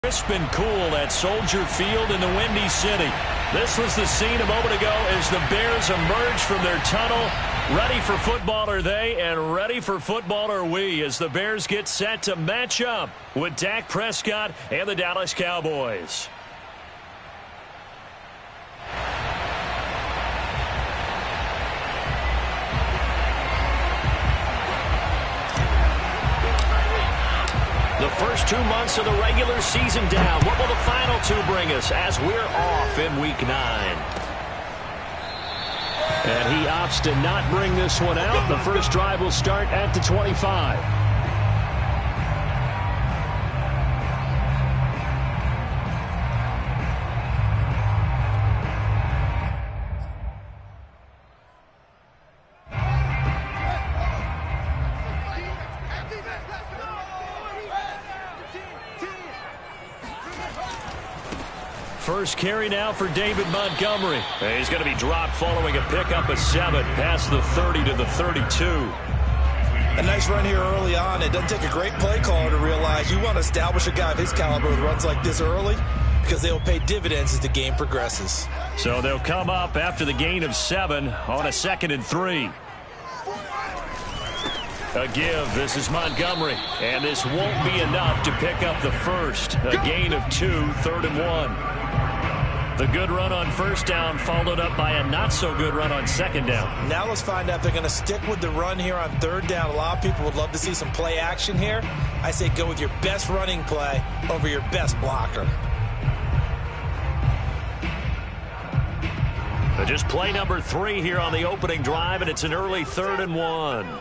Crisp and cool at Soldier Field in the Windy City. This was the scene a moment ago as the Bears emerged from their tunnel. Ready for football are they, and ready for football are we, as the Bears get set to match up with Dak Prescott and the Dallas Cowboys. The first 2 months of the regular season down. What will the final two bring us as we're off in Week 9? And he opts to not bring this one out. The first drive will start at the 25. First carry now for David Montgomery. He's going to be dropped following a pickup of 7 past the 30 to the 32. A nice run here early on. It doesn't take a great play caller to realize you want to establish a guy of his caliber with runs like this early, because they'll pay dividends as the game progresses. So they'll come up after the gain of 7 on a 2nd and 3. A give. This is Montgomery. And this won't be enough to pick up the first. A gain of 2, 3rd and 1. The good run on first down followed up by a not-so-good run on second down. Now let's find out if they're going to stick with the run here on third down. A lot of people would love to see some play action here. I say go with your best running play over your best blocker. Just play number 3 here on the opening drive, and it's an early 3rd and 1.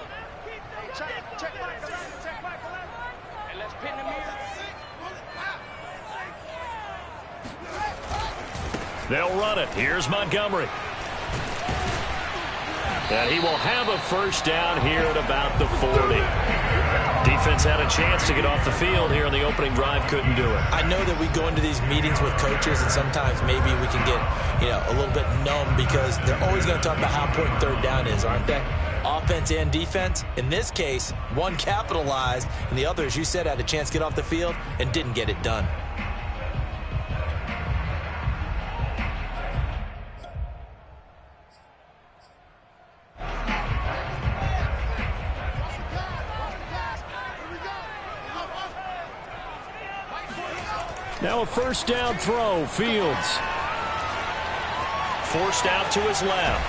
They'll run it. Here's Montgomery. And he will have a first down here at about the 40. Defense had a chance to get off the field here on the opening drive. Couldn't do it. I know that we go into these meetings with coaches, and sometimes maybe we can get, a little bit numb because they're always going to talk about how important third down is, aren't they? Offense and defense. In this case, one capitalized, and the other, as you said, had a chance to get off the field and didn't get it done. Now a first down throw. Fields forced out to his left.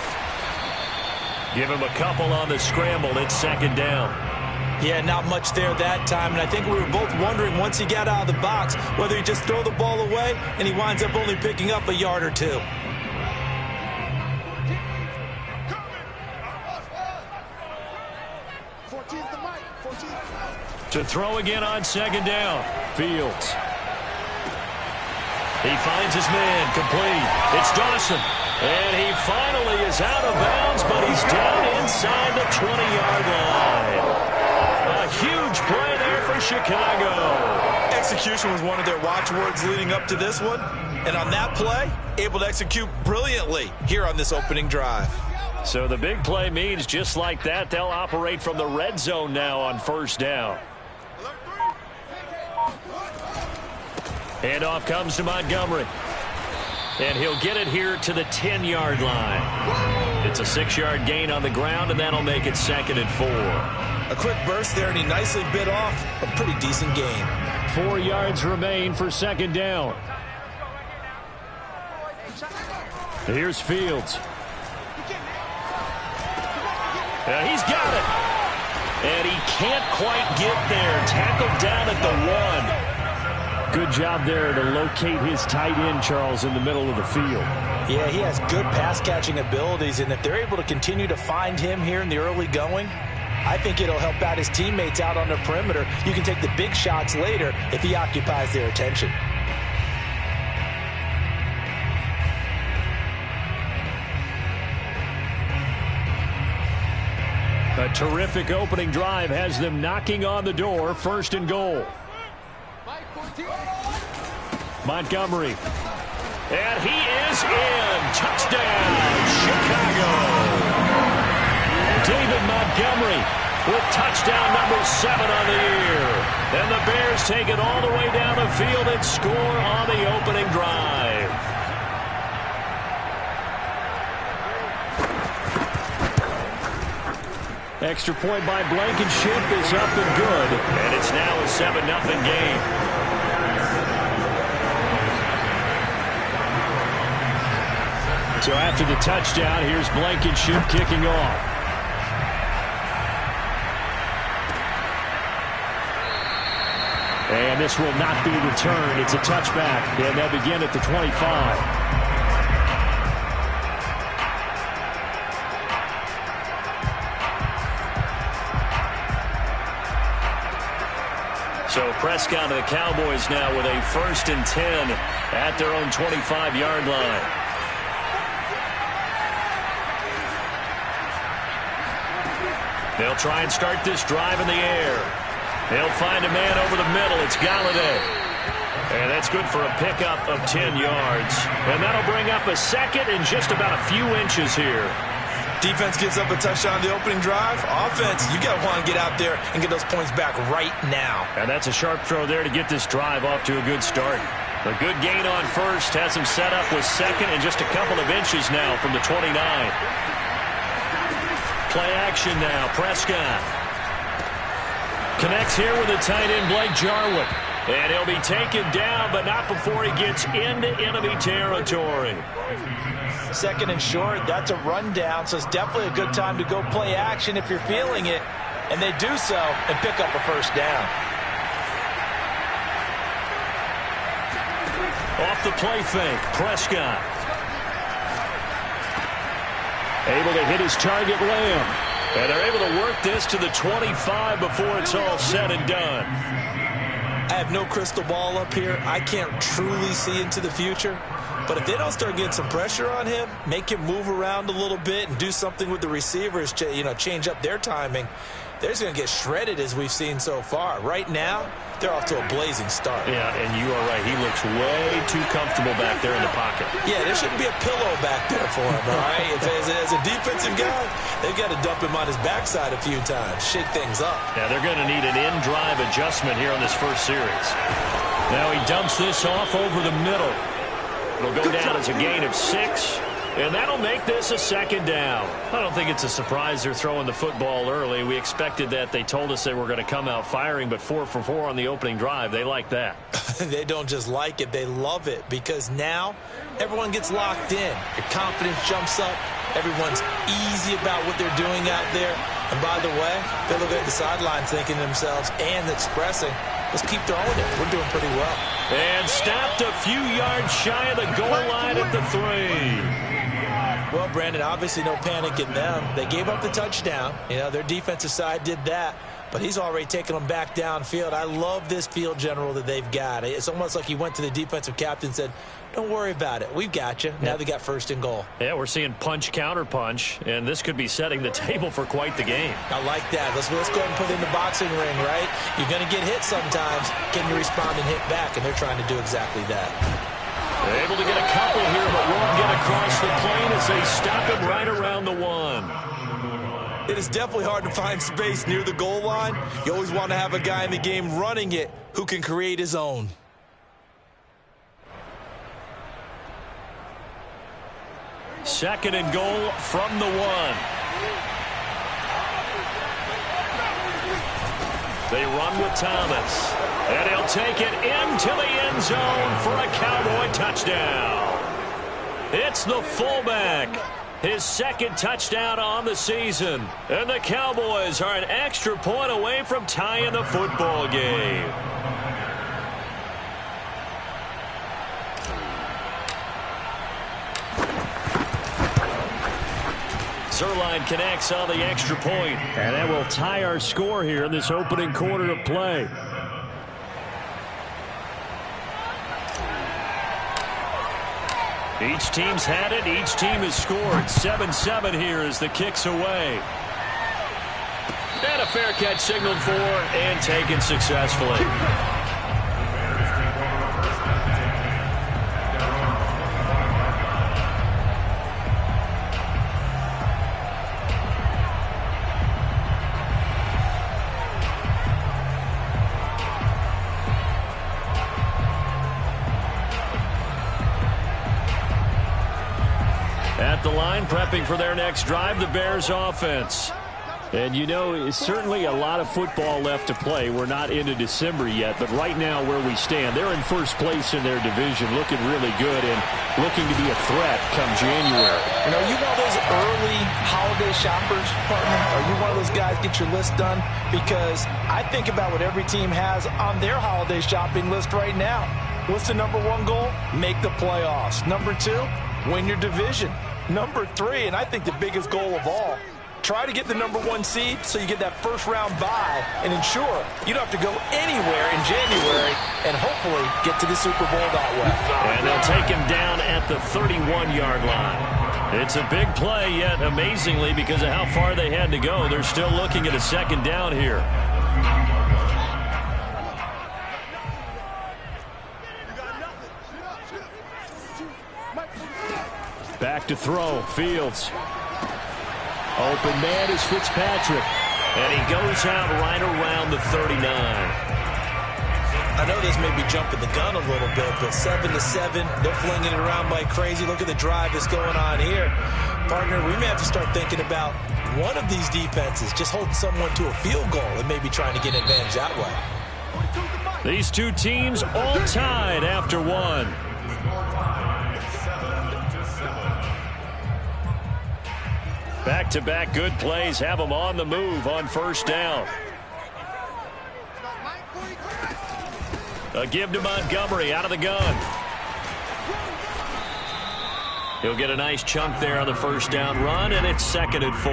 Give him a couple on the scramble. It's second down. Yeah, not much there that time. And I think we were both wondering once he got out of the box whether he just throw the ball away and he winds up only picking up a yard or two. To throw again on second down. Fields. He finds his man, complete. It's Dawson. And he finally is out of bounds, but he's down inside the 20-yard line. A huge play there for Chicago. Execution was one of their watchwords leading up to this one. And on that play, able to execute brilliantly here on this opening drive. So the big play means just like that, they'll operate from the red zone now on first down. Handoff comes to Montgomery. And he'll get it here to the 10-yard line. It's a 6-yard gain on the ground, and that'll make it 2nd and 4. A quick burst there, and he nicely bit off a pretty decent gain. 4 yards remain for second down. Here's Fields. He's got it. And he can't quite get there. Tackled down at the 1. Good job there to locate his tight end, Charles, in the middle of the field. Yeah, he has good pass-catching abilities, and if they're able to continue to find him here in the early going, I think it'll help out his teammates out on the perimeter. You can take the big shots later if he occupies their attention. A terrific opening drive has them knocking on the door. 1st and goal. Montgomery. And he is in. Touchdown, Chicago. David Montgomery with touchdown number 7 on the year. And the Bears take it all the way down the field and score on the opening drive. Extra point by Blankenship is up and good. And it's now a 7-0 game. So after the touchdown, here's Blankenship kicking off. And this will not be returned. It's a touchback. And they'll begin at the 25. So Prescott and the Cowboys now with a 1st and 10 at their own 25-yard line. They'll try and start this drive in the air. They'll find a man over the middle. It's Galladay. And that's good for a pickup of 10 yards. And that'll bring up a second and just about a few inches here. Defense gives up a touchdown on the opening drive. Offense, you got to want to get out there and get those points back right now. And that's a sharp throw there to get this drive off to a good start. A good gain on first has him set up with second and just a couple of inches now from the 29. Play action now. Prescott connects here with the tight end Blake Jarwin. And he'll be taken down, but not before he gets into enemy territory. 2nd and short, that's a rundown, so it's definitely a good time to go play action if you're feeling it. And they do so and pick up a 1st down. Off the play fake, Prescott. Able to hit his target, Lamb. And they're able to work this to the 25 before it's all said and done. I have no crystal ball up here. I can't truly see into the future. But if they don't start getting some pressure on him, make him move around a little bit and do something with the receivers, change up their timing, they're just going to get shredded as we've seen so far. Right now, they're off to a blazing start. Yeah, and you are right. He looks way too comfortable back there in the pocket. Yeah, there shouldn't be a pillow back there for him, all right? As a defensive guy, they've got to dump him on his backside a few times, shake things up. Yeah, they're going to need an in-drive adjustment here on this first series. Now he dumps this off over the middle. It'll go down as a gain of 6, and that'll make this a 2nd down. I don't think it's a surprise they're throwing the football early. We expected that. They told us they were going to come out firing, but 4 for 4 on the opening drive. They like that. They don't just like it. They love it because now everyone gets locked in. Your confidence jumps up. Everyone's easy about what they're doing out there. And by the way, they're looking at the sidelines thinking to themselves and expressing, let's keep throwing it. We're doing pretty well. And stopped a few yards shy of the goal line at the 3. Well, Brandon, obviously no panic in them. They gave up the touchdown. Their defensive side did that. But he's already taken them back downfield. I love this field general that they've got. It's almost like he went to the defensive captain and said, don't worry about it. We've got you. Now they got 1st and goal. Yeah, we're seeing punch, counter punch, and this could be setting the table for quite the game. I like that. Let's go ahead and put it in the boxing ring, right? You're going to get hit sometimes. Can you respond and hit back? And they're trying to do exactly that. They're able to get a couple here, but won't get across the plane as they stop him right around the 1. It is definitely hard to find space near the goal line. You always want to have a guy in the game running it who can create his own. Second and goal from the 1. They run with Thomas. And he'll take it into the end zone for a Cowboy touchdown. It's the fullback. His 2nd touchdown on the season. And the Cowboys are an extra point away from tying the football game. Zuerlein connects on the extra point. And that will tie our score here in this opening quarter of play. Each team's had it. Each team has scored. 7-7 here as the kick's away. And a fair catch signaled for and taken successfully. At the line, prepping for their next drive, the Bears offense. And, you know, it's certainly a lot of football left to play. We're not into December yet, but right now where we stand, they're in first place in their division, looking really good and looking to be a threat come January. And are you one of those early holiday shoppers, partner? Are you one of those guys get your list done? Because I think about what every team has on their holiday shopping list right now. What's the number one goal? Make the playoffs. Number 2, win your division. Number 3, and I think the biggest goal of all, try to get the number 1 seed so you get that first-round bye and ensure you don't have to go anywhere in January and hopefully get to the Super Bowl that way. And they'll take him down at the 31-yard line. It's a big play, yet amazingly, because of how far they had to go, they're still looking at a second down here. Back to throw, Fields. Open man is Fitzpatrick, and he goes out right around the 39. I know this may be jumping the gun a little bit, but 7-7, they're flinging it around like crazy. Look at the drive that's going on here. Partner, we may have to start thinking about one of these defenses just holding someone to a field goal and maybe trying to get an advantage that way. These two teams all tied after one. Back-to-back good plays have them on the move on first down. A give to Montgomery out of the gun. He'll get a nice chunk there on the first down run, and it's 2nd and 4.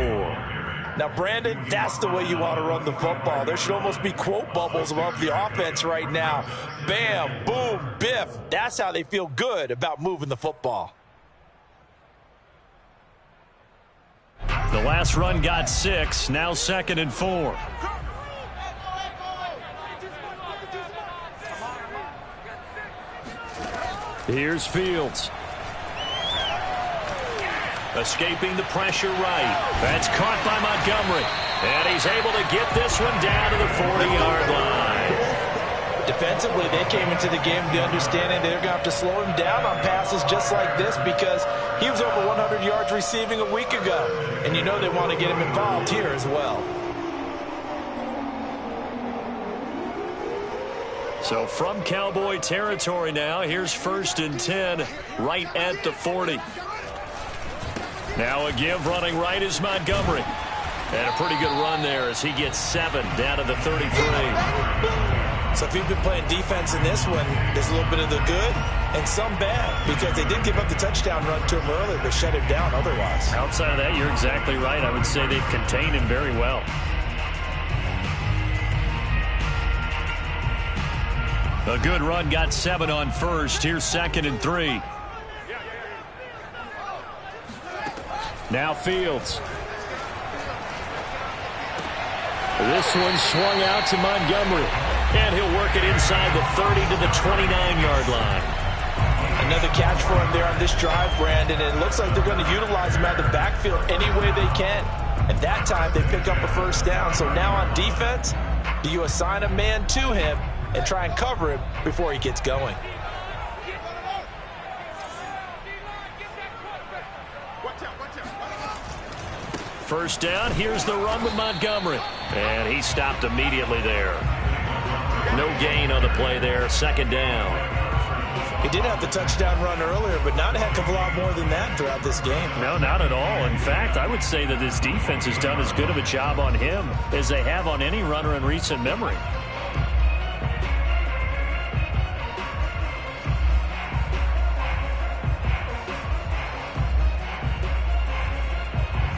Now, Brandon, that's the way you want to run the football. There should almost be quote bubbles about the offense right now. Bam, boom, biff. That's how they feel good about moving the football. The last run got 6, now 2nd and 4. Here's Fields. Escaping the pressure right. That's caught by Montgomery. And he's able to get this one down to the 40-yard line. Defensively, they came into the game with the understanding they're going to have to slow him down on passes just like this because he was over 100 yards receiving a week ago. And you know they want to get him involved here as well. So from Cowboy territory now, here's 1st and 10 right at the 40. Now a give running right is Montgomery. And a pretty good run there as he gets 7 down to the 33. So if you've been playing defense in this one, there's a little bit of the good and some bad because they did give up the touchdown run to him earlier but shut him down otherwise. Outside of that, you're exactly right. I would say they've contained him very well. A good run got 7 on first. Here's 2nd and 3. Now Fields. This one swung out to Montgomery. And he'll work it inside the 30 to the 29-yard line. Another catch for him there on this drive, Brandon. And it looks like they're going to utilize him out of the backfield any way they can. And that time they pick up a first down. So now on defense, do you assign a man to him and try and cover him before he gets going? First down, here's the run with Montgomery. And he stopped immediately there. No gain on the play there, 2nd down. He did have the touchdown run earlier, but not a heck of a lot more than that throughout this game. No, not at all. In fact, I would say that this defense has done as good of a job on him as they have on any runner in recent memory.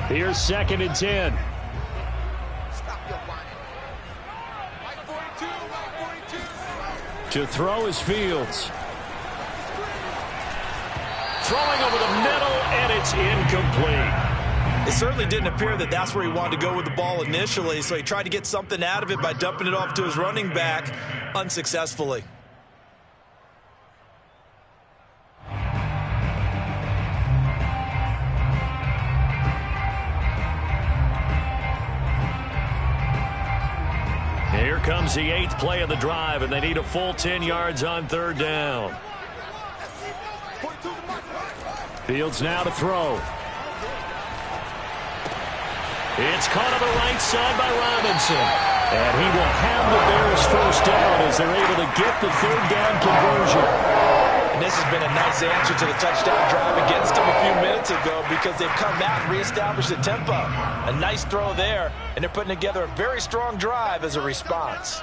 Here's 2nd and 10. To throw is Fields. Throwing over the middle, and it's incomplete. It certainly didn't appear that that's where he wanted to go with the ball initially, so he tried to get something out of it by dumping it off to his running back unsuccessfully. Here comes the 8th play of the drive, and they need a full 10 yards on 3rd down. Fields now to throw. It's caught on the right side by Robinson. And he will have the Bears first down as they're able to get the third down conversion. And this has been a nice answer to the touchdown drive against them a few minutes ago because they've come out and reestablished the tempo. A nice throw there, and they're putting together a very strong drive as a response.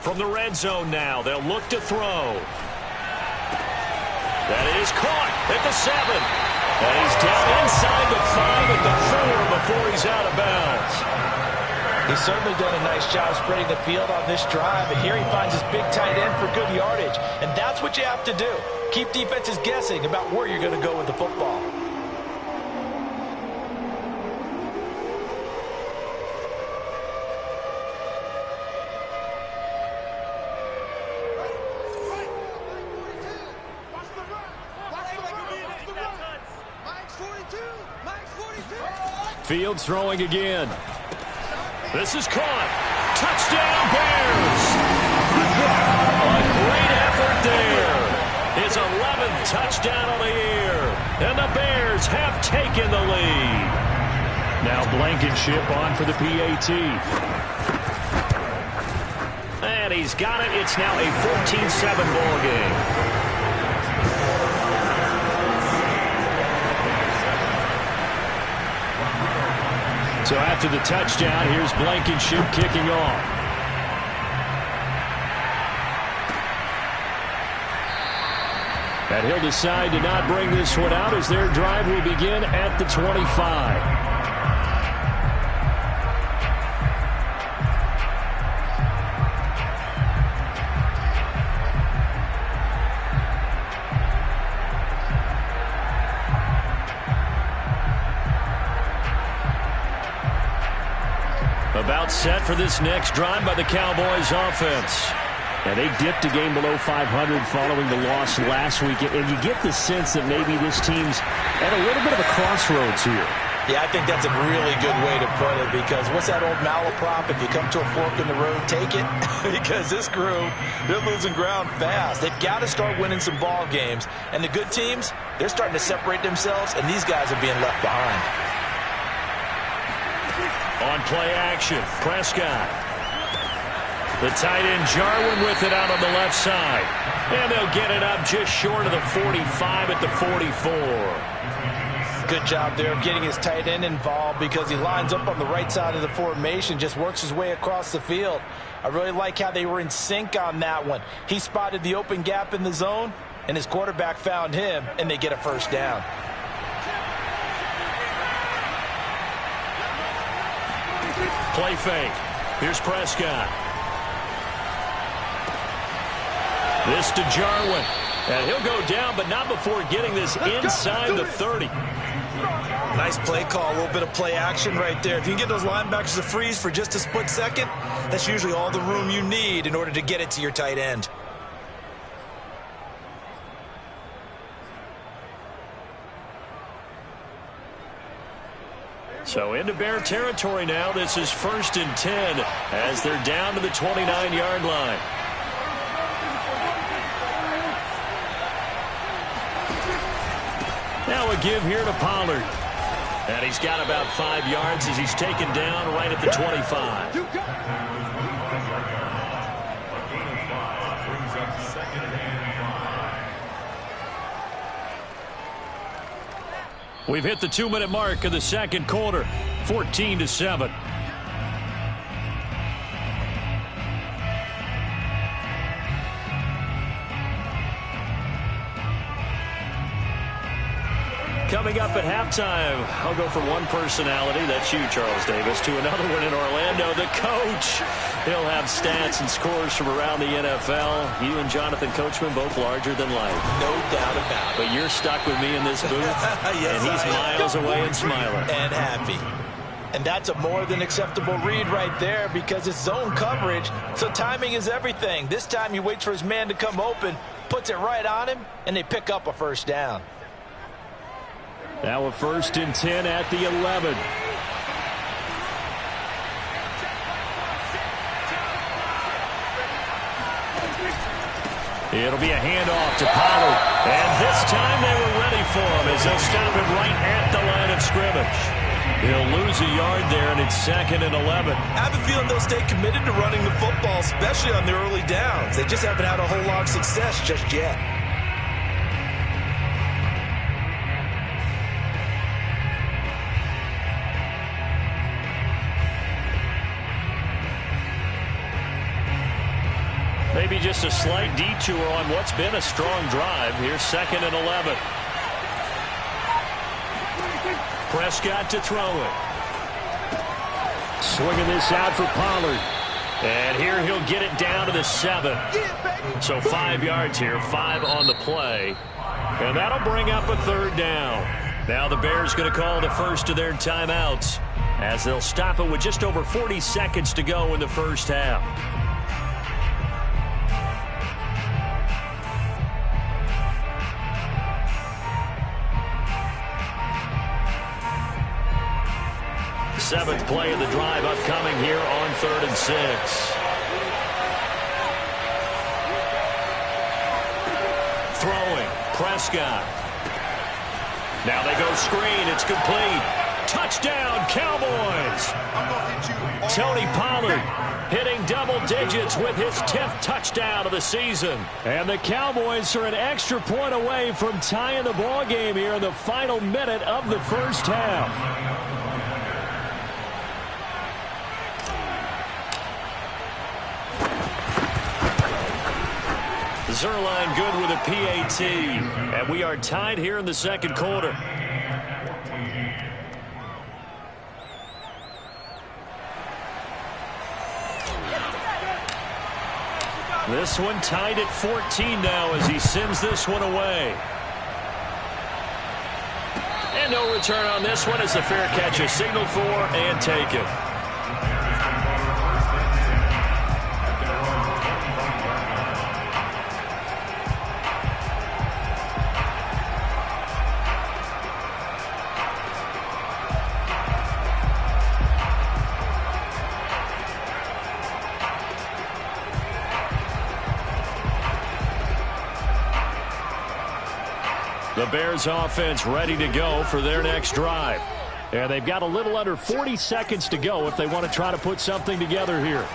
From the red zone now, they'll look to throw. That is caught at the 7. And he's down inside the 5 at the 4 before he's out of bounds. He's certainly done a nice job spreading the field on this drive, and here he finds his big tight end for good yardage. And that's what you have to do. Keep defenses guessing about where you're going to go with the football. Fields throwing again. This is caught. Touchdown, Bears! A great effort there. His 11th touchdown of the year. And the Bears have taken the lead. Now Blankenship on for the PAT. And he's got it. It's now a 14-7 ball game. So after the touchdown, here's Blankenship kicking off. And he'll decide to not bring this one out as their drive will begin at the 25. About set for this next drive by the Cowboys offense. And they dipped a game below 500 following the loss last week. And you get the sense that maybe this team's at a little bit of a crossroads here. Yeah, I think that's a really good way to put it because what's that old malaprop? If you come to a fork in the road, take it. Because this group, they're losing ground fast. They've got to start winning some ball games. And the good teams, they're starting to separate themselves, and these guys are being left behind. On play action, Prescott. The tight end Jarwin with it out on the left side. And they'll get it up just short of the 45 at the 44. Good job there of getting his tight end involved because he lines up on the right side of the formation, just works his way across the field. I really like how they were in sync on that one. He spotted the open gap in the zone, and his quarterback found him, and they get a first down. Play fake. Here's Prescott. This to Jarwin. And he'll go down, but not before getting this inside the 30. Nice play call, a little bit of play action right there. If you can get those linebackers to freeze for just a split second, that's usually all the room you need in order to get it to your tight end. So into Bear territory now. This is 1st and 10 as they're down to the 29-yard line. Now a give here to Pollard. And he's got about 5 yards as he's taken down right at the 25. We've hit the 2-minute mark of the second quarter, 14-7. Coming up at halftime, I'll go from one personality, that's you, Charles Davis, to another one in Orlando, the coach. He'll have stats and scores from around the NFL. You and Jonathan Coachman, both larger than life. No doubt about it. But you're stuck with me in this booth, yes, and he's miles away and smiling. And happy. And that's a more than acceptable read right there because it's zone coverage, so timing is everything. This time he waits for his man to come open, puts it right on him, and they pick up a first down. Now a 1st and 10 at the 11. It'll be a handoff to Pollard. And this time they were ready for him as they'll stop him right at the line of scrimmage. He'll lose a yard there, and it's 2nd and 11. I have a feeling they'll stay committed to running the football, especially on the early downs. They just haven't had a whole lot of success just yet. Maybe just a slight detour on what's been a strong drive. Here's 2nd and 11. Prescott to throw it. Swinging this out for Pollard. And here he'll get it down to the 7. So 5 yards here, 5 on the play. And that'll bring up a 3rd down. Now the Bears going to call the first of their timeouts as they'll stop it with just over 40 seconds to go in the first half. Seventh play of the drive upcoming here on 3rd and 6. Throwing, Prescott. Now they go screen. It's complete. Touchdown, Cowboys. Tony Pollard hitting double digits with his 10th touchdown of the season. And the Cowboys are an extra point away from tying the ball game here in the final minute of the first half. Zuerlein good with a PAT. And we are tied here in the second quarter. This one tied at 14 now as he sends this one away. And no return on this one as the fair catch is signaled for and taken. The Bears offense ready to go for their next drive. And they've got a little under 40 seconds to go if they want to try to put something together here.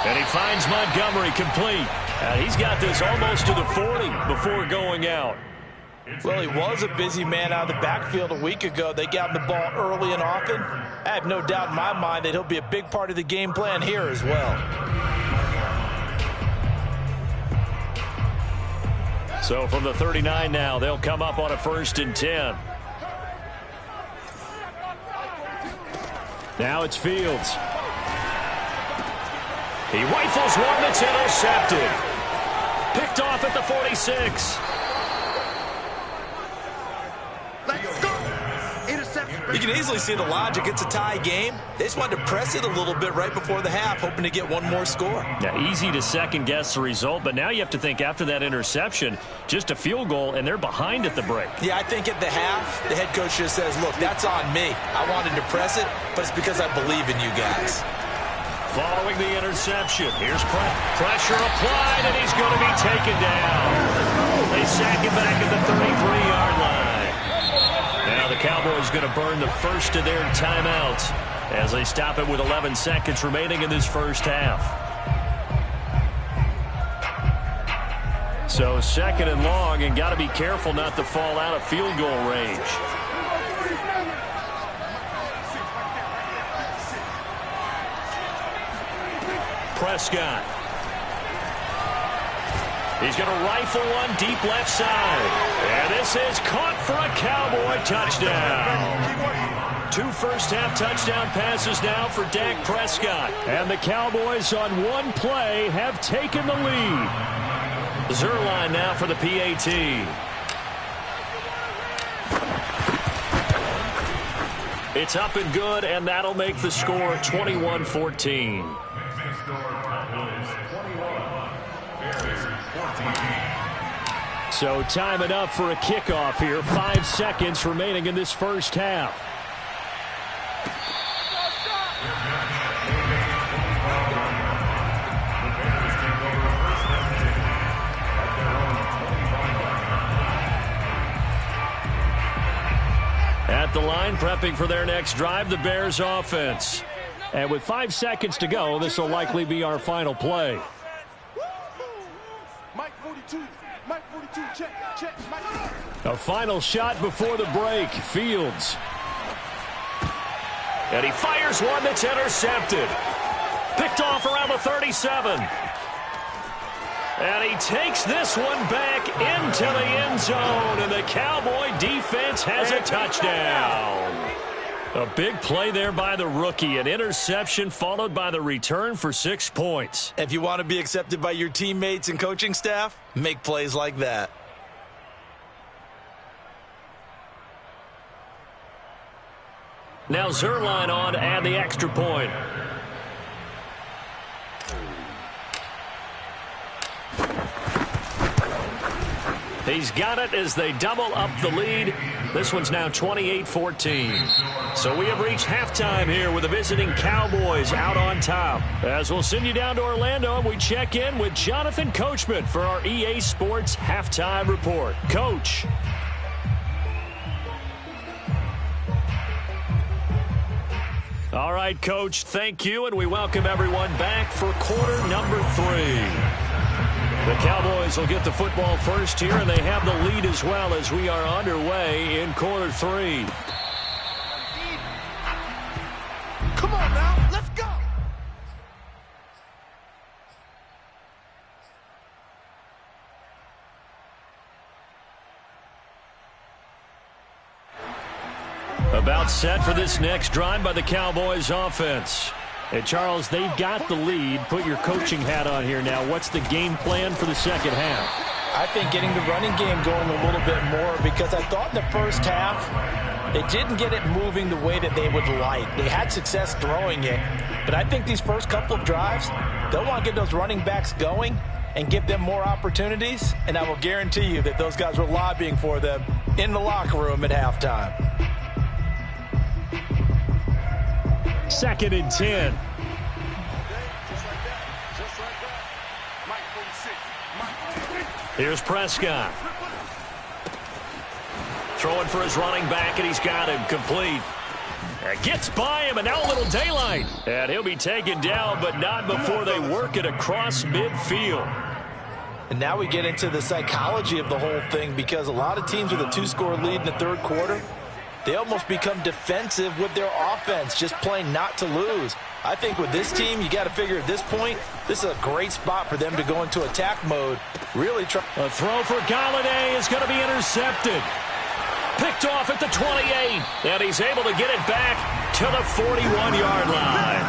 And he finds Montgomery complete. He's got this almost to the 40 before going out. Well, he was a busy man out of the backfield a week ago. They got him the ball early and often. I have no doubt in my mind that he'll be a big part of the game plan here as well. So from the 39 now, they'll come up on a 1st and 10. Now it's Fields. He rifles one that's intercepted. Picked off at the 46. You can easily see the logic. It's a tie game. They just wanted to press it a little bit right before the half, hoping to get one more score. Yeah, easy to second-guess the result, but now you have to think after that interception, just a field goal, and they're behind at the break. Yeah, I think at the half, the head coach just says, look, that's on me. I wanted to press it, but it's because I believe in you guys. Following the interception, here's pressure applied, and he's going to be taken down. They sack him back at the 33-yard line. Now the Cowboys going to burn the first of their timeouts as they stop it with 11 seconds remaining in this first half. So 2nd and long, and got to be careful not to fall out of field goal range. Prescott. He's going to rifle one deep left side. And this is caught for a Cowboy touchdown. 2 first-half touchdown passes now for Dak Prescott. And the Cowboys on one play have taken the lead. Zuerlein now for the PAT. It's up and good, and that'll make the score 21-14. So time enough for a kickoff here. 5 seconds remaining in this first half. at the line, prepping for their next drive, the Bears offense. And with 5 seconds to go, this will likely be our final play. Mike 42, Mike 42, check, Mike. A final shot before the break. Fields. And he fires one that's intercepted. Picked off around the 37. And he takes this one back into the end zone. And the Cowboy defense has a touchdown. A big play there by the rookie. An interception followed by the return for 6 points. If you want to be accepted by your teammates and coaching staff, make plays like that. Now Zuerlein on to add the extra point. He's got it as they double up the lead. This one's now 28-14. So we have reached halftime here with the visiting Cowboys out on top. As we'll send you down to Orlando, and we check in with Jonathan Coachman for our EA Sports Halftime Report. Coach. All right, Coach, thank you, and we welcome everyone back for quarter number 3. The Cowboys will get the football first here, and they have the lead as well as we are underway in quarter 3. Come on now, let's go. About set for this next drive by the Cowboys offense. Hey, Charles, they've got the lead. Put your coaching hat on here now. What's the game plan for the second half? I think getting the running game going a little bit more, because I thought in the first half they didn't get it moving the way that they would like. They had success throwing it, but I think these first couple of drives, they'll want to get those running backs going and give them more opportunities, and I will guarantee you that those guys were lobbying for them in the locker room at halftime. 2nd and 10. Here's Prescott. Throwing for his running back, and he's got him complete. Gets by him, and now a little daylight. And he'll be taken down, but not before they work it across midfield. And now we get into the psychology of the whole thing, because a lot of teams with a 2-score lead in the third quarter, they almost become defensive with their offense, just playing not to lose. I think with this team, you got to figure at this point, this is a great spot for them to go into attack mode. Really try. A throw for Golladay is going to be intercepted. Picked off at the 28, and he's able to get it back to the 41-yard line.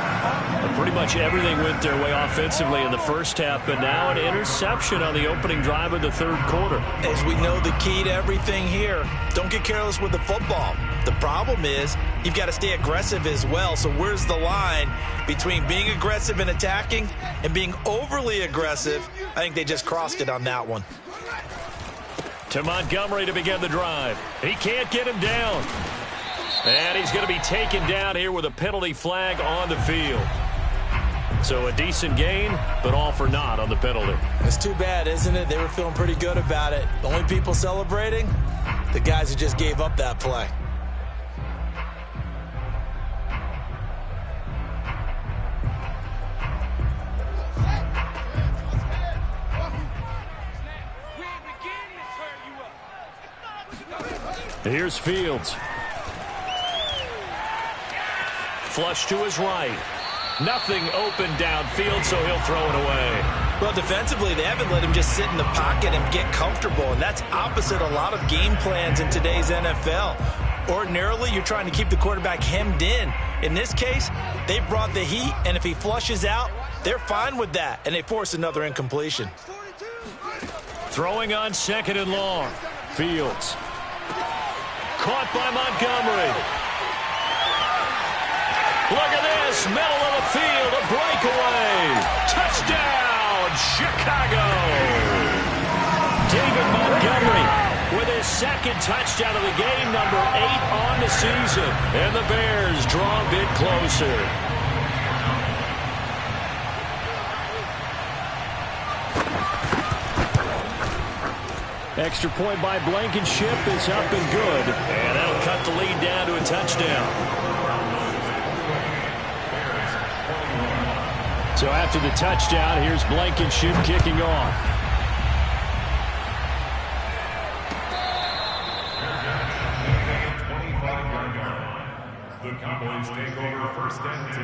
And pretty much everything went their way offensively in the first half, but now an interception on the opening drive of the third quarter. As we know, the key to everything here, don't get careless with the football. The problem is you've got to stay aggressive as well. So where's the line between being aggressive and attacking and being overly aggressive? I think they just crossed it on that one. To Montgomery to begin the drive. He can't get him down. And he's going to be taken down here with a penalty flag on the field. So a decent gain, but all for naught on the penalty. It's too bad, isn't it? They were feeling pretty good about it. The only people celebrating, the guys who just gave up that play. Here's Fields. Flush to his right. Nothing open downfield, so he'll throw it away. Well, defensively, they haven't let him just sit in the pocket and get comfortable, and that's opposite a lot of game plans in today's NFL. Ordinarily, you're trying to keep the quarterback hemmed in. In this case, they brought the heat, and if he flushes out, they're fine with that, and they force another incompletion. Throwing on 2nd and long. Fields. Caught by Montgomery. Look at this, middle of the field, a breakaway. Touchdown, Chicago. David Montgomery with his 2nd touchdown of the game, number 8 on the season. And the Bears draw a bit closer. Extra point by Blankenship is up and good. And that'll cut the lead down to a touchdown. So after the touchdown, here's Blankenship kicking off. The Cowboys take over first and 10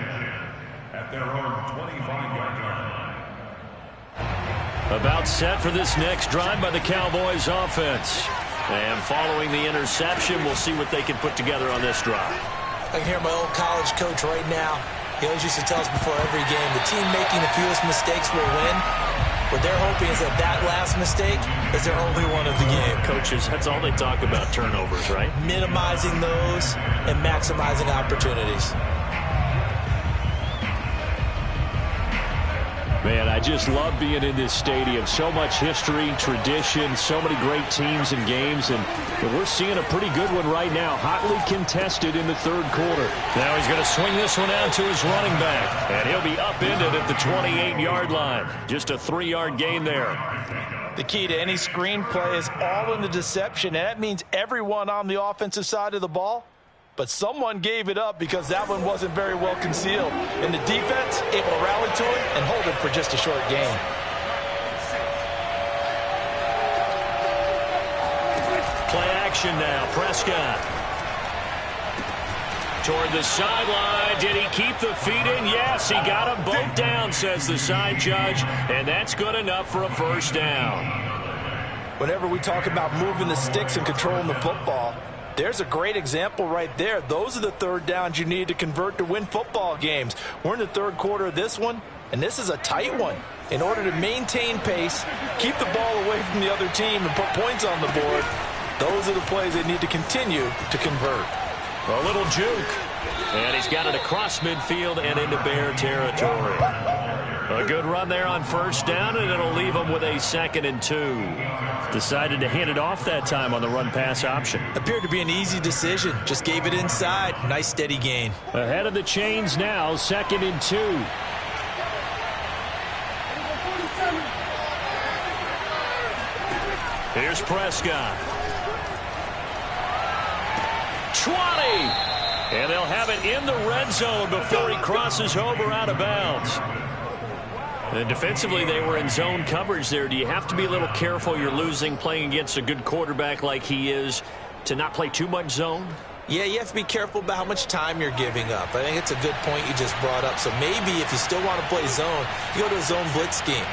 at their own 25-yard line. About set for this next drive by the Cowboys offense. And following the interception, we'll see what they can put together on this drive. I can hear my old college coach right now. He always used to tell us before every game, the team making the fewest mistakes will win. What they're hoping is that last mistake is their only one of the game. Coaches, that's all they talk about, turnovers, right? Minimizing those and maximizing opportunities. Man, I just love being in this stadium. So much history, tradition, so many great teams and games, and we're seeing a pretty good one right now. Hotly contested in the third quarter. Now he's going to swing this one out to his running back, and he'll be upended at the 28-yard line. Just a 3-yard gain there. The key to any screen play is all in the deception, and that means everyone on the offensive side of the ball. But someone gave it up because that one wasn't very well concealed. And the defense able to rally to it and hold it for just a short gain. Play action now. Prescott. Toward the sideline. Did he keep the feet in? Yes, he got them both down, says the side judge. And that's good enough for a first down. Whenever we talk about moving the sticks and controlling the football, there's a great example right there. Those are the third downs you need to convert to win football games. We're in the third quarter of this one, and this is a tight one. In order to maintain pace, keep the ball away from the other team, and put points on the board, those are the plays they need to continue to convert. A little juke. And he's got it across midfield and into Bear territory. A good run there on first down, and it'll leave him with a 2nd and 2. Decided to hand it off that time on the run-pass option. Appeared to be an easy decision. Just gave it inside. Nice, steady gain. Ahead of the chains now, 2nd and 2. Here's Prescott. 20! And they'll have it in the red zone before he crosses over out of bounds. And defensively, they were in zone coverage there. Do you have to be a little careful? You're losing, playing against a good quarterback like he is, to not play too much zone? Yeah, you have to be careful about how much time you're giving up. I think it's a good point you just brought up. So maybe if you still want to play zone, you go to a zone blitz scheme.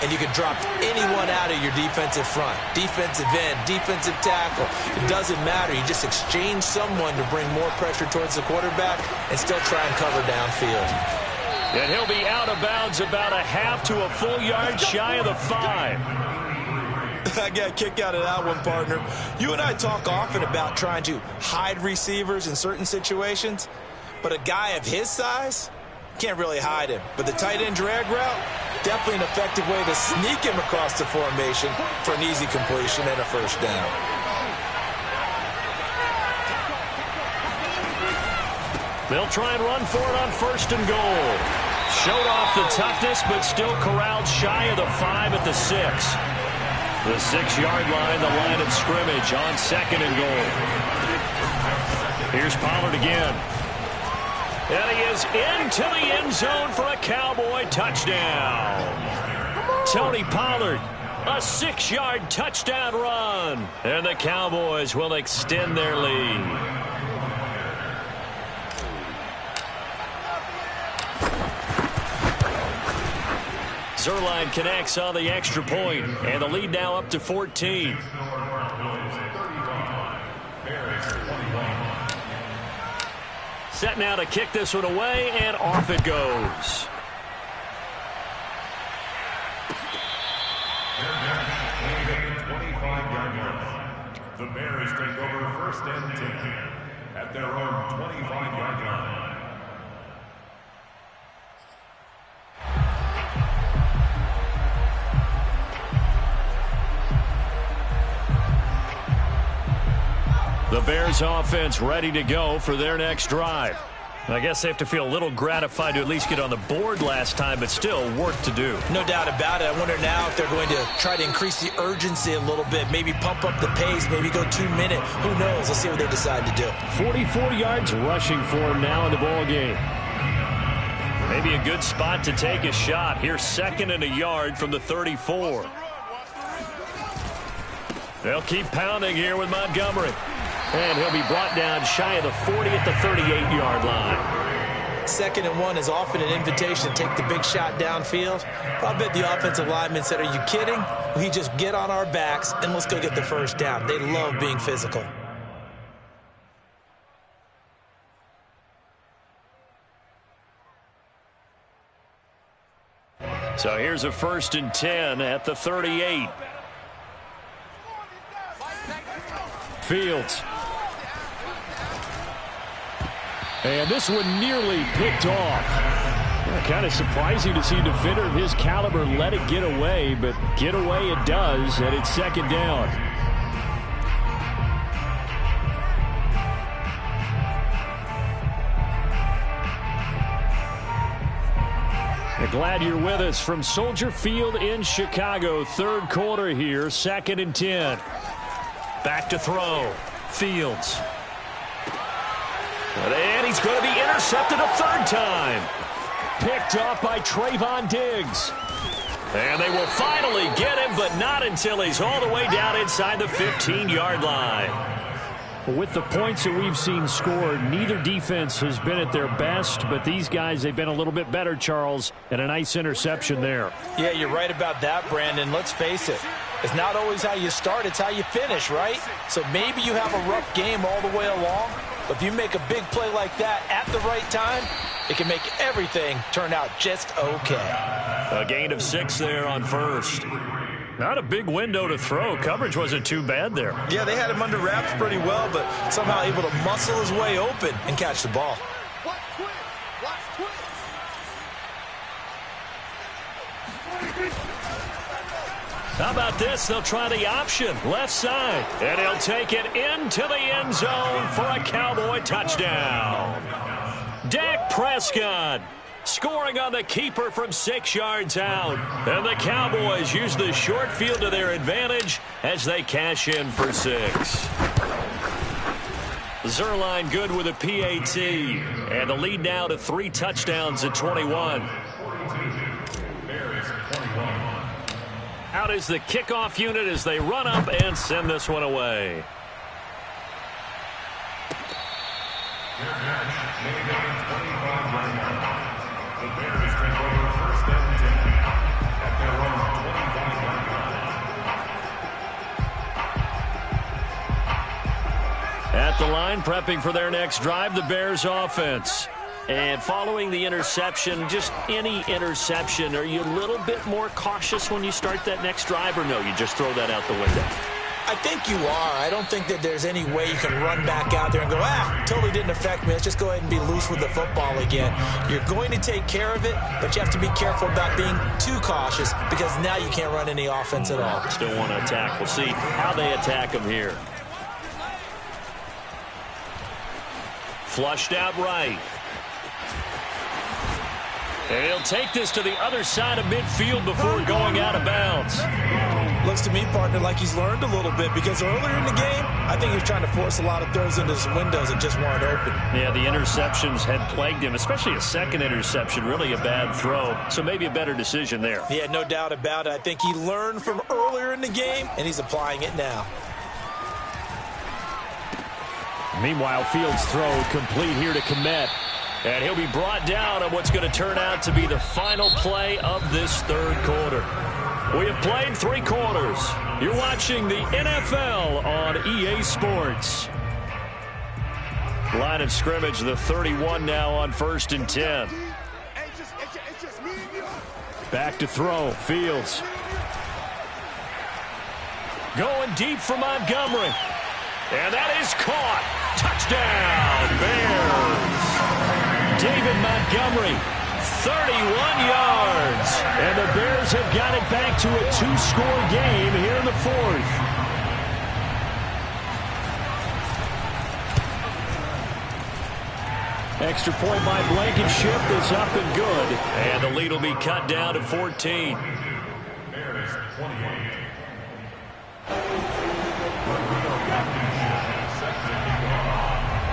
And you can drop anyone out of your defensive front. Defensive end, defensive tackle. It doesn't matter. You just exchange someone to bring more pressure towards the quarterback and still try and cover downfield. And he'll be out of bounds about a half to a full yard shy of the 5. I got a kick out of that one, partner. You and I talk often about trying to hide receivers in certain situations, but a guy of his size can't really hide him. But the tight end drag route, definitely an effective way to sneak him across the formation for an easy completion and a first down. They'll try and run for it on 1st and goal. Showed off the toughness, but still corralled shy of the 5 at the 6. The 6-yard line, the line of scrimmage on 2nd and goal. Here's Pollard again. And he is into the end zone for a Cowboy touchdown. Tony Pollard, a 6-yard touchdown run. And the Cowboys will extend their lead. Zuerlein connects on the extra point, and the lead now up to 14. Set now to kick this one away, and off it goes. The Bears take over 1st and 10 at their own 25-yard line. The Bears offense ready to go for their next drive. I guess they have to feel a little gratified to at least get on the board last time, but still work to do. No doubt about it. I wonder now if they're going to try to increase the urgency a little bit, maybe pump up the pace, maybe go 2 minute. Who knows? Let's see what they decide to do. 44 yards rushing for him now in the ball game. Maybe a good spot to take a shot. Here's 2nd and a yard from the 34. They'll keep pounding here with Montgomery. And he'll be brought down shy of the 40 at the 38-yard line. 2nd and 1 is often an invitation to take the big shot downfield. I bet the offensive lineman said, are you kidding? We just get on our backs and let's go get the first down. They love being physical. So here's a 1st and 10 at the 38. Fields. And this one nearly picked off. Kind of surprising to see a defender of his caliber let it get away, but get away it does, and it's 2nd down. We're glad you're with us from Soldier Field in Chicago. 3rd quarter here, 2nd and 10. Back to throw. Fields. And he's going to be intercepted a 3rd time. Picked up by Trayvon Diggs. And they will finally get him, but not until he's all the way down inside the 15-yard line. With the points that we've seen scored, neither defense has been at their best, but these guys, they've been a little bit better, Charles, and a nice interception there. Yeah, you're right about that, Brandon. Let's face it. It's not always how you start, it's how you finish, right? So maybe you have a rough game all the way along, but if you make a big play like that at the right time, it can make everything turn out just okay. A gain of 6 there on 1st. Not a big window to throw. Coverage wasn't too bad there. Yeah, they had him under wraps pretty well, but somehow able to muscle his way open and catch the ball. How about this? They'll try the option, left side. And he'll take it into the end zone for a Cowboy touchdown. Dak Prescott scoring on the keeper from 6 yards out. And the Cowboys use the short field to their advantage as they cash in for 6. Zuerlein good with a PAT. And the lead now to 3 touchdowns at 21. Out is the kickoff unit as they run up and send this one away. At the line, prepping for their next drive, the Bears offense. And following the interception, just any interception, are you a little bit more cautious when you start that next drive, or no, you just throw that out the window? I think you are. I don't think that there's any way you can run back out there and go, totally didn't affect me. Let's just go ahead and be loose with the football again. You're going to take care of it, but you have to be careful about being too cautious because now you can't run any offense at all. Still want to attack. We'll see how they attack him here. Flushed out right. And he'll take this to the other side of midfield before going out of bounds. Looks to me, partner, like he's learned a little bit because earlier in the game, I think he was trying to force a lot of throws into some windows that just weren't open. Yeah, the interceptions had plagued him, especially a second interception, really a bad throw. So maybe a better decision there. Yeah, no doubt about it. I think he learned from earlier in the game, and he's applying it now. Meanwhile, Fields' throw complete here to Kmet. And he'll be brought down on what's going to turn out to be the final play of this 3rd quarter. We have played 3 quarters. You're watching the NFL on EA Sports. Line of scrimmage, the 31 now on 1st and 10. Back to throw, Fields. Going deep for Montgomery. And that is caught. Touchdown, Bears. David Montgomery, 31 yards. And the Bears have got it back to a 2-score game here in the 4th. Extra point by Blankenship is up and good. And the lead will be cut down to 14. Bears 28.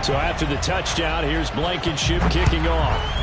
So after the touchdown, here's Blankenship kicking off.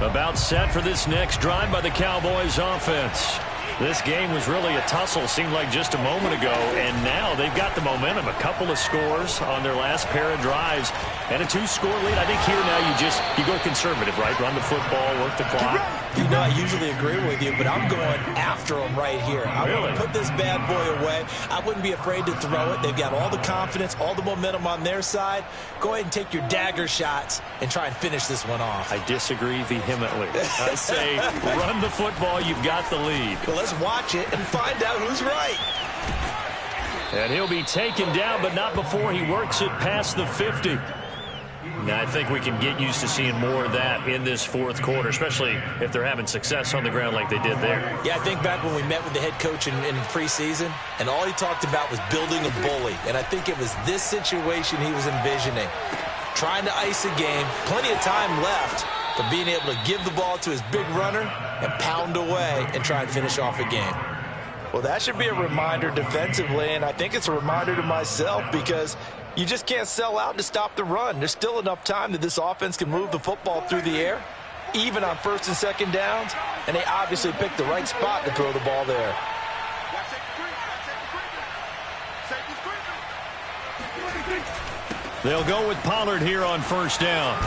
About set for this next drive by the Cowboys offense. This game was really a tussle, seemed like just a moment ago, and now they've got the momentum. A couple of scores on their last pair of drives, and a 2-score lead. I think here now you go conservative, right? Run the football, work the clock. You know, I usually agree with you, but I'm going after them right here. I want to put this bad boy away. I wouldn't be afraid to throw it. They've got all the confidence, all the momentum on their side. Go ahead and take your dagger shots and try and finish this one off. I disagree vehemently. I say run the football. You've got the lead. Well, let's watch it and find out who's right. And he'll be taken down, but not before he works it past the 50. Now, I think we can get used to seeing more of that in this fourth quarter, especially if they're having success on the ground like they did there. Yeah, I think back when we met with the head coach in preseason, and all he talked about was building a bully. And I think it was this situation he was envisioning. Trying to ice a game, plenty of time left, but being able to give the ball to his big runner and pound away and try and finish off a game. Well, that should be a reminder defensively, and I think it's a reminder to myself because you just can't sell out to stop the run. There's still enough time that this offense can move the football through the air, even on first and second downs, and they obviously picked the right spot to throw the ball there. They'll go with Pollard here on first down.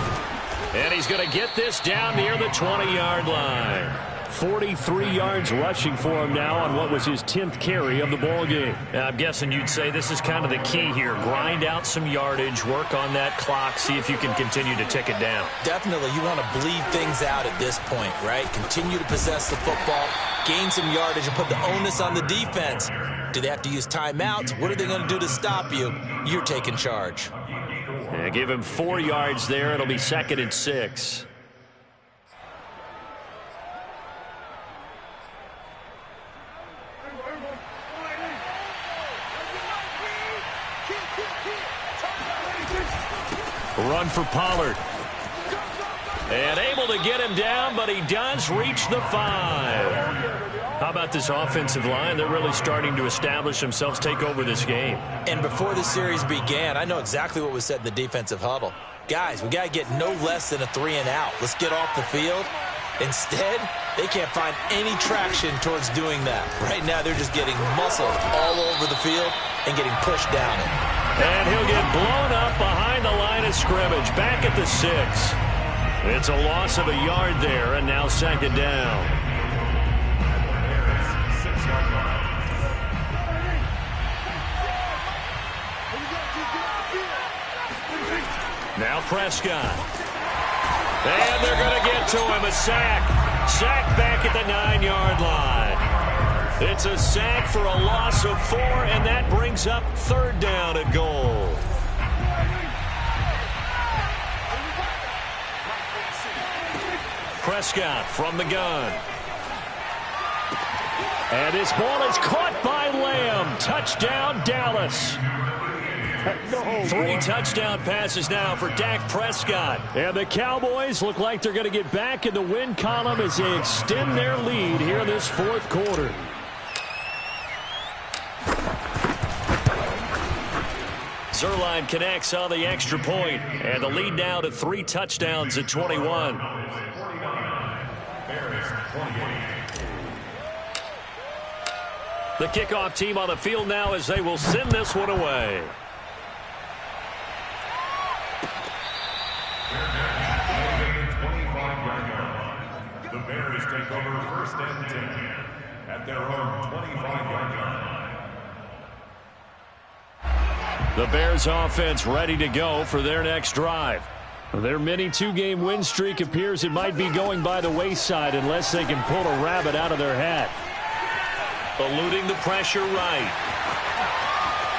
And he's going to get this down near the 20-yard line. 43 yards rushing for him now on what was his 10th carry of the ball game. I'm guessing you'd say this is kind of the key here. Grind out some yardage, work on that clock, see if you can continue to tick it down. Definitely, you want to bleed things out at this point, right? Continue to possess the football, gain some yardage, and put the onus on the defense. Do they have to use timeouts? What are they going to do to stop you? You're taking charge. Yeah, give him 4 yards there. It'll be 2nd and 6. Run for Pollard. And able to get him down, but he does reach the 5. How about this offensive line? They're really starting to establish themselves, take over this game. And before the series began, I know exactly what was said in the defensive huddle. Guys, we got to get no less than a 3-and-out. Let's get off the field. Instead, they can't find any traction towards doing that. Right now, they're just getting muscled all over the field and getting pushed down it. And he'll get blown up behind the line of scrimmage, back at the 6. It's a loss of a yard there, and now 2nd down. Now Prescott. And they're going to get to him. A sack. Sack back at the 9-yard line. It's a sack for a loss of 4, and that brings up 3rd down and goal. Prescott from the gun. And his ball is caught by Lamb. Touchdown, Dallas. 3 touchdown passes now for Dak Prescott. And the Cowboys look like they're going to get back in the win column as they extend their lead here in this 4th quarter. Zuerlein connects on the extra point, and the lead now to 3 touchdowns at 21. The kickoff team on the field now as they will send this one away. The Bears take over 1st and 10 at their own 25-yard line. The Bears offense ready to go for their next drive. Their mini 2-game win streak appears it might be going by the wayside unless they can pull a rabbit out of their hat. Eluding the pressure right.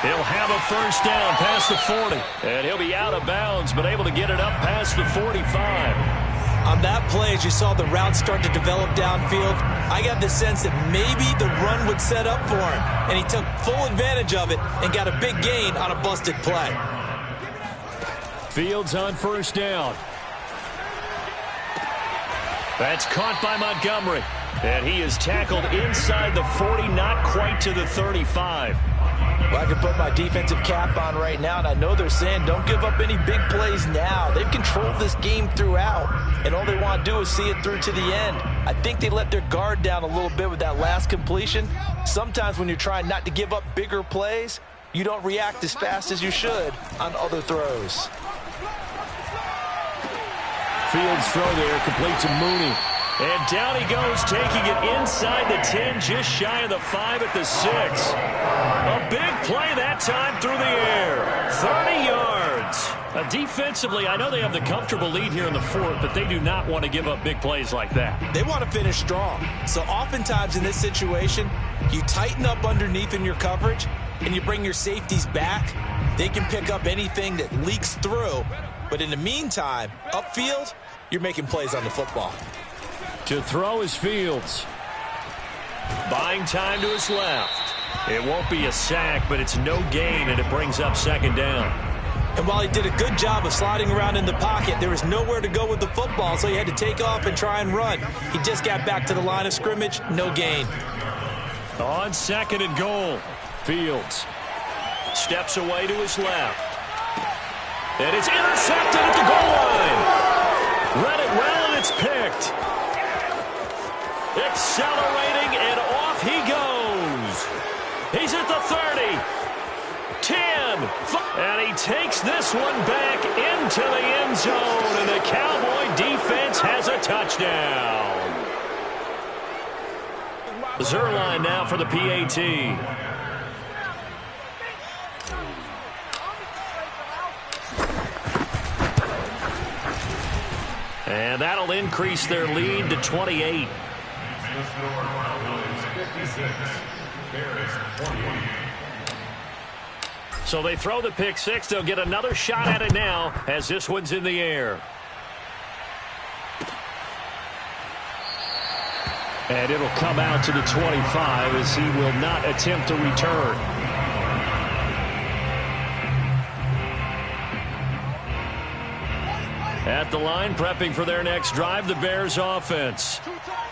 He'll have a first down past the 40. And he'll be out of bounds, but able to get it up past the 45. On that play, as you saw the route start to develop downfield, I got the sense that maybe the run would set up for him. And he took full advantage of it and got a big gain on a busted play. Fields on first down. That's caught by Montgomery. And he is tackled inside the 40, not quite to the 35. Well, I can put my defensive cap on right now, and I know they're saying don't give up any big plays now. They've controlled this game throughout, and all they want to do is see it through to the end. I think they let their guard down a little bit with that last completion. Sometimes when you're trying not to give up bigger plays, you don't react as fast as you should on other throws. Fields throw there, complete to Mooney. And down he goes, taking it inside the 10, just shy of the 5 at the 6. A big play that time through the air. 30 yards. Defensively, I know they have the comfortable lead here in the 4th, but they do not want to give up big plays like that. They want to finish strong. So oftentimes in this situation, you tighten up underneath in your coverage, and you bring your safeties back. They can pick up anything that leaks through. But in the meantime, upfield, you're making plays on the football. To throw is Fields. Buying time to his left. It won't be a sack, but it's no gain, and it brings up second down. And while he did a good job of sliding around in the pocket, there was nowhere to go with the football, so he had to take off and try and run. He just got back to the line of scrimmage, no gain. On second and goal, Fields steps away to his left. And it's intercepted at the goal line. Read it well, and it's picked. Accelerating, and off he goes. He's at the 30, 10, and he takes this one back into the end zone, and the Cowboy defense has a touchdown. Zuerlein now for the PAT. And that'll increase their lead to 28. So they throw the pick six. They'll get another shot at it now as this one's in the air. And it'll come out to the 25 as he will not attempt to return. At the line, prepping for their next drive, the Bears offense.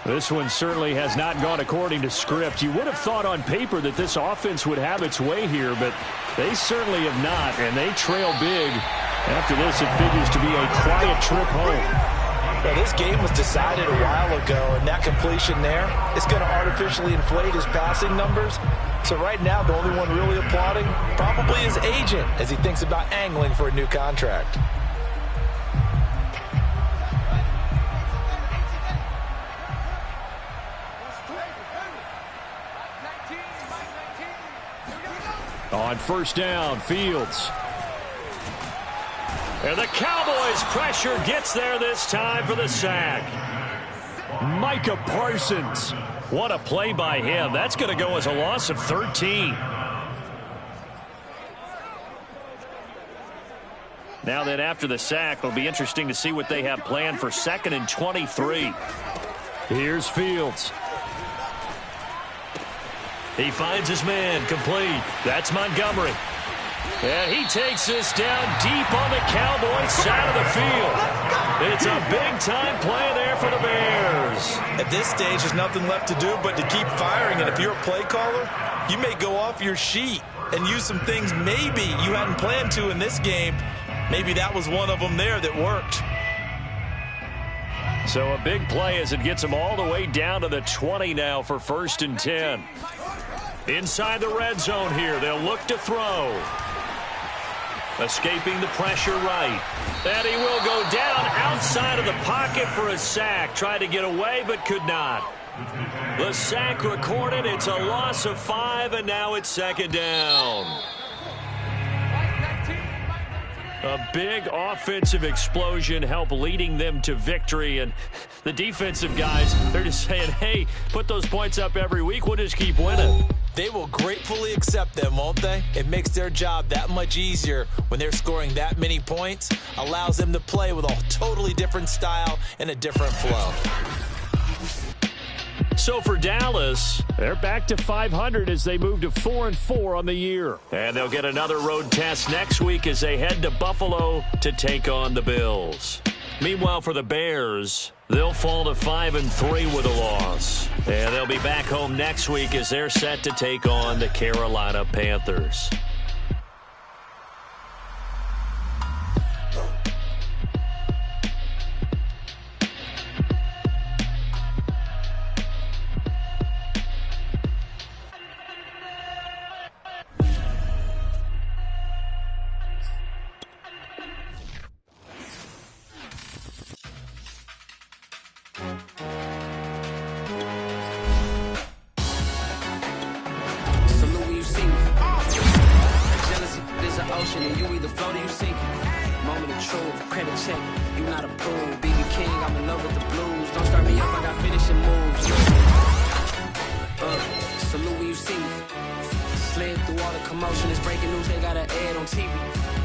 This one certainly has not gone according to script. You would have thought on paper that this offense would have its way here, but they certainly have not, and they trail big. After this, it figures to be a quiet trip home. Well, this game was decided a while ago, and that completion there is going to artificially inflate his passing numbers. So right now, the only one really applauding probably his agent as he thinks about angling for a new contract. On first down, Fields. And the Cowboys' pressure gets there this time for the sack. Micah Parsons. What a play by him. That's going to go as a loss of 13. Now then, after the sack, it'll be interesting to see what they have planned for 2nd and 23. Here's Fields. He finds his man, complete. That's Montgomery. And he takes this down deep on the Cowboys side of the field. It's a big-time play there for the Bears. At this stage, there's nothing left to do but to keep firing. And if you're a play caller, you may go off your sheet and use some things maybe you hadn't planned to in this game. Maybe that was one of them there that worked. So a big play as it gets them all the way down to the 20 now for 1st and 10. Inside the red zone here, they'll look to throw. Escaping the pressure right. And he will go down outside of the pocket for a sack. Tried to get away but could not. The sack recorded. It's a loss of 5, and now it's 2nd down. A big offensive explosion helped leading them to victory. And the defensive guys, they're just saying, hey, put those points up every week. We'll just keep winning. They will gratefully accept them, won't they? It makes their job that much easier when they're scoring that many points, allows them to play with a totally different style and a different flow. So for Dallas, they're back to 500 as they move to 4-4 on the year. And they'll get another road test next week as they head to Buffalo to take on the Bills. Meanwhile, for the Bears, they'll fall to 5-3 with a loss. And they'll be back home next week as they're set to take on the Carolina Panthers. And you either float or you sink it. Moment of truth, credit check, you not approved. BB King, I'm in love with the blues. Don't start me up, I got finishing moves. Salute when you see me. Slid through all the commotion, it's breaking news, they got an ad on TV.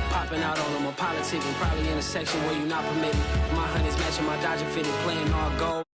Popping out on them, I'm politicking, probably in a section where you not permitted. My honey's matching my Dodger fitted, playing all gold.